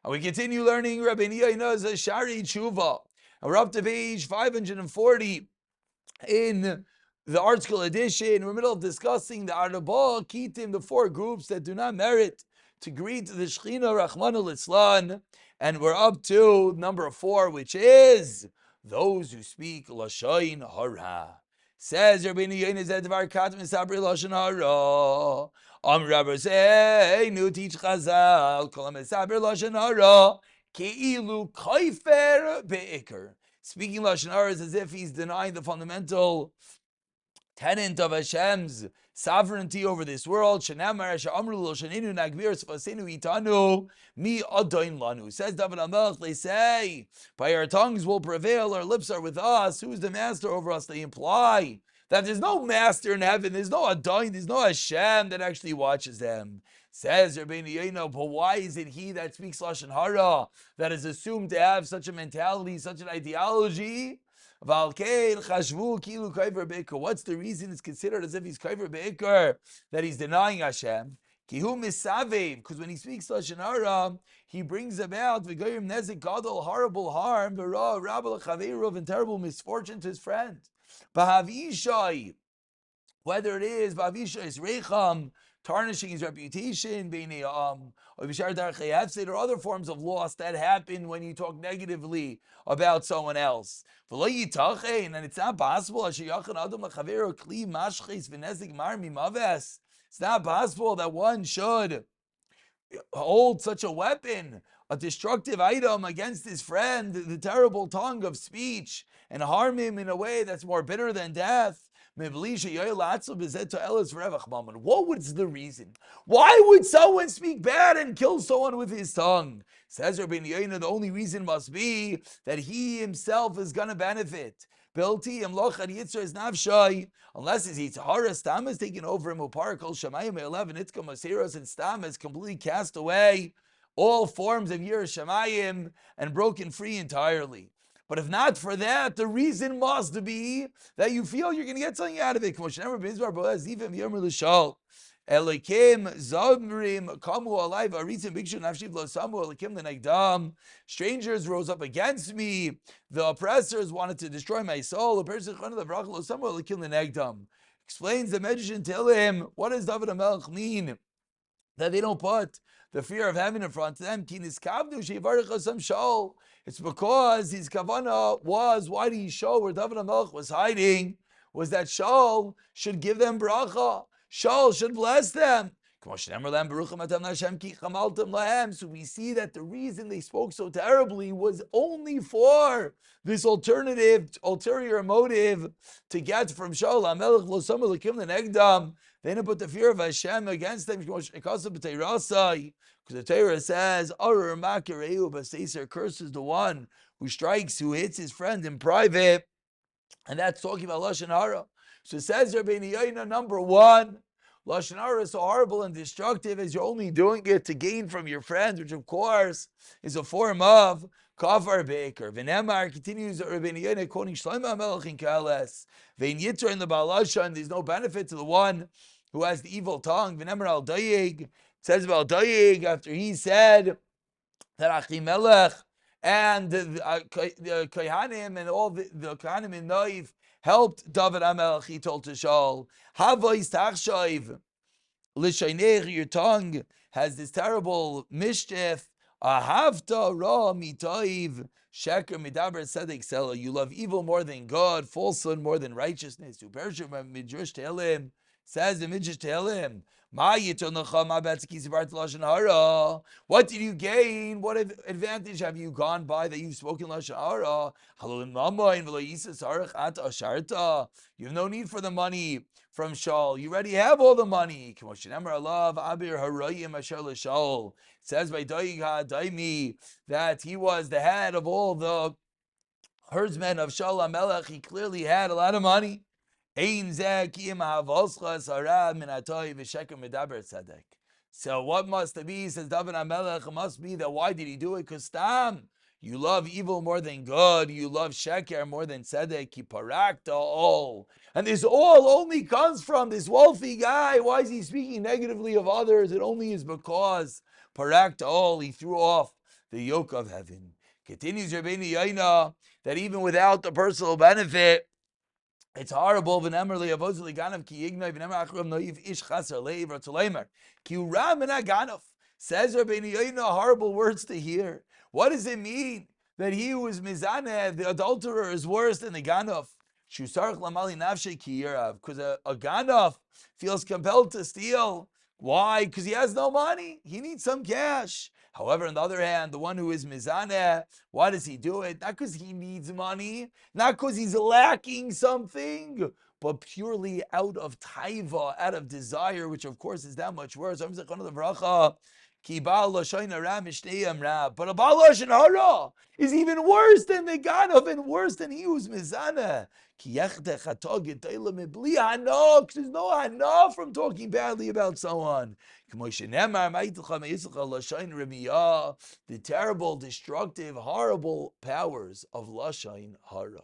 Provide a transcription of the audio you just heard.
And we continue learning Rabeinu Yona's Sharei Teshuva. And we're up to page 540 in the article edition. We're in the middle of discussing the Arba Kitim, the four groups that do not merit to greet the Shechina Rachmana Litzlan. And we're up to number 4, which is those who speak Lashon Hara. Says Rabeinu Yona Zedvar Kat Misabri Lashon Hara. Rabbi say, "Nu teach Chazal, Kol Misabri Lashon Hara, Keilu Kaifer Beikar." Speaking Lashon Hara is as if he's denying the fundamental tenet of Hashem's sovereignty over this world. Shenamar Amru Lo Sheninu Nagbir Sfasenu Itanu Mi Adain Lanu. Says David HaMelech, they say, by our tongues will prevail, our lips are with us. Who's the master over us? They imply that there's no master in heaven, there's no Adain, there's no Hashem that actually watches them. Says Rabeinu Yona, but why is it he that speaks Lashon Hara that is assumed to have such a mentality, such an ideology? What's the reason it's considered as if he's kaiver beikar, that he's denying Hashem? Because when he speaks Lashon Hara, he brings about v'goyim nezik gadol, horrible harm, and terrible misfortune to his friend. B'havishai, whether it is B'havishai's recham, tarnishing his reputation, or other forms of loss that happen when you talk negatively about someone else. And it's not possible. It's not possible that one should hold such a weapon, a destructive item against his friend, the terrible tongue of speech, and harm him in a way that's more bitter than death. What was the reason? Why would someone speak bad and kill someone with his tongue? Says Rabeinu Yona, the only reason must be that he himself is going to benefit. Unless his Yitzhara Stam is taken over him, Uparakol Shemayim 11 Itzka Masiros, and Stam is completely cast away all forms of Yir Shemayim and broken free entirely. But if not for that, the reason must be that you feel you're going to get something out of it. Strangers rose up against me. The oppressors wanted to destroy my soul. Explains the Medrash tell him, what does David HaMelech mean that they don't put the fear of heaven in front of them? It's because his kavanah was, why did he show where David HaMelech was hiding, was that Shaul should give them bracha. Shaul should bless them. So we see that the reason they spoke so terribly was only for this ulterior motive to get from Shaul. They didn't put the fear of Hashem against them. Because the Torah says, curses the one who strikes, who hits his friend in private. And that's talking about Lashon Hara. So it says Rabeinu Yona, number 1, Lashon Hara is so horrible and destructive as you're only doing it to gain from your friends, which of course is a form of kafar beikar. V'nemar continues Rabeinu Yona quoting Shlomo HaMelech in Kales. Vein Yitzra in the Balashan, there's no benefit to the one who has the evil tongue. V'nemar al Dayeg, says about Dayeg after he said that Achimelech and the Kohanim and all the Kohanim in Noiv helped David HaMelech. He told to Shaul, Havais tachshav l'shaynech, your tongue has this terrible mischief. Ahavta ra mitaiv sheker midaber tzedek sela. You love evil more than God, falsehood more than righteousness. Upershu midrash Tehillim, says the midrash Tehillim, what did you gain? What advantage have you gone by that you've spoken Lashon Hara? You have no need for the money from Shaul. You already have all the money. It says by Daimi that he was the head of all the herdsmen of Shaul HaMelech. He clearly had a lot of money. So what must it be, says David HaMelech, it must be that why did he do it? Because Stam, you love evil more than good, you love sheker more than tzedek, ki parakta all. And this all only comes from this wealthy guy. Why is he speaking negatively of others? It only is because parakta all, he threw off the yoke of heaven. Continues Rabeinu Yona that even without the personal benefit, it's horrible. V'nemerli avozli ganav ki yignoi v'nemer achram noiv ish chaser leiv ratzoleimer ki uram and aganav. Says Rabeinu Yona, horrible words to hear. What does it mean that he who is mizaneh, the adulterer, is worse than the ganav? Shusarch lamali nafshe ki yirav, because a ganav feels compelled to steal. Why? Because he has no money. He needs some cash. However, on the other hand, the one who is mizaneh, why does he do it? Not because he needs money, not because he's lacking something, but purely out of taiva, out of desire, which of course is that much worse. But a Baal Lashon Hara is even worse than the Ganav and worse than he who's mizaneh. Because there's no hana from talking badly about someone. The terrible, destructive, horrible powers of Lashon Hara.